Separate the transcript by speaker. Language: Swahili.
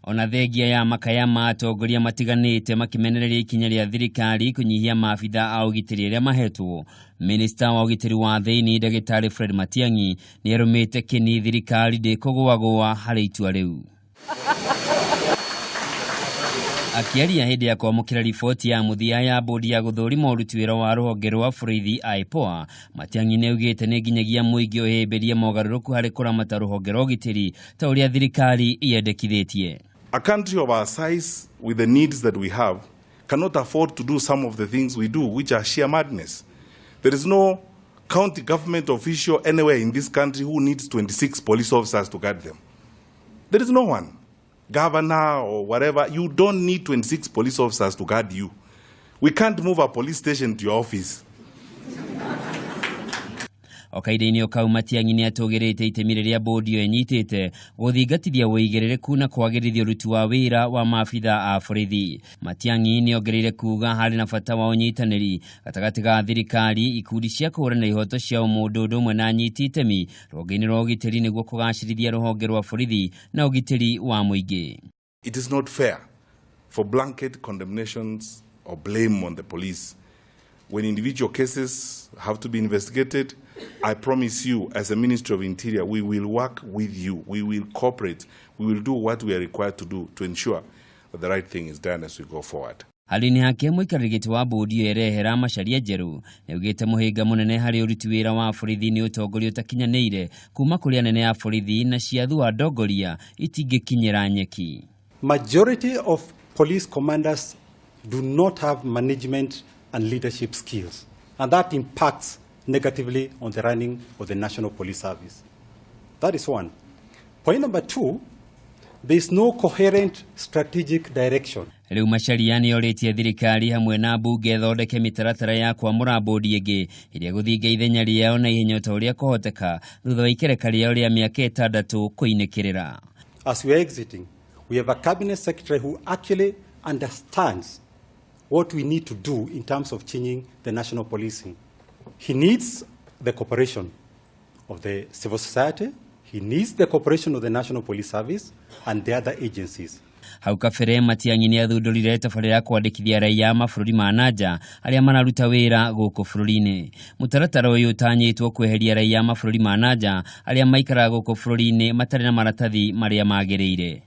Speaker 1: Ona thengia ya makaya ma atongoria matiganite makimenereria ikinya ria thirikari kunyihia maabitha a ugitiri aria mahetwo, Minista wa ugitiri wa thiini Ndagitari Fred Matiang'i ni arumite kini thirikari ndikugwagwa hari itua riu. Akiaria hindi ya kwamukira riboti ya muthia ya bodi ya guthurima uruti wira wa ruhonge rwa borithi IPOA, Matiang'i niaugite ni nginyagia muingi uhimbirie mogaruruku hari kuramata ruhonge rwa ugitiri ta uria thirikari yendekithitie.
Speaker 2: A country of our size, with the needs that we have, cannot afford to do some of the things we do, which are sheer madness. There is no county government official anywhere in this country who needs 26 police officers to guard them. There is no one. Governor or whatever, you don't need 26 police officers to guard you. We can't move a police station to your office.
Speaker 1: Okaide-ini okau Matiang'i ni atugirite itemi riria bodi yo enyitite guthingatithia wigirereku na kwagirithia uruti wa wira wa maabitha a borithi. Matiang'i ni ongereire kuga hari na bata wa unyitaniri gatagati ga thirikari, ikundi cia kuhurana ihoto cia umundu ndumwe na anyiti itemi rwonge-ini rwa ugitiri niguo kugacirithia ruhonge rwa borithi na ugitiri wa muingi.
Speaker 2: It is not fair for blanket condemnations or blame on the police. When individual cases have to be investigated, I promise you, as a Ministry of Interior, we will work with you. We will cooperate. We will do what we are required to do to ensure that the right thing is done as we go forward.
Speaker 1: Halini hake muikarigiti wa bodi yerehera macharia jeru neugite muhinga munene hari uruti wira wa borithi ni utongoria utakinyaneire kuma kuri anene ya borithi na ciathu a ndongoria itingikinyira nyeki.
Speaker 3: Majority of police commanders do not have management and leadership skills, and that impacts negatively on the running of the National Police Service. That is one. Point number two, there is no coherent strategic direction.
Speaker 1: Riu macharia ni oritie thirikari hamwe na bunge thondeke mitaratara ya kwamura bodi ingi iria guthinga ithenya riao na ihenya ta uria kuhoteka thutha wa ikereka riao ria miaka 6 kuinikirira.
Speaker 3: As we are exiting, we have a cabinet secretary who actually understands what we need to do in terms of changing the national policing. He needs the cooperation of the civil society, he needs the cooperation of the National Police Service and the other agencies.
Speaker 1: Hau kabere Matiang'i ni athundurire tabarĩra ya kwandĩkithia raia mabũrũri ma nanja arĩa mararuta wĩra gũkũ bũrũri-inĩ. Mũtaratara ũyũ ũtanyĩtwo kweheria raia mabũrũri ma nanja arĩa maikaraga gũkũ bũrũri-inĩ matarĩ na maratathi marĩa magĩrĩire.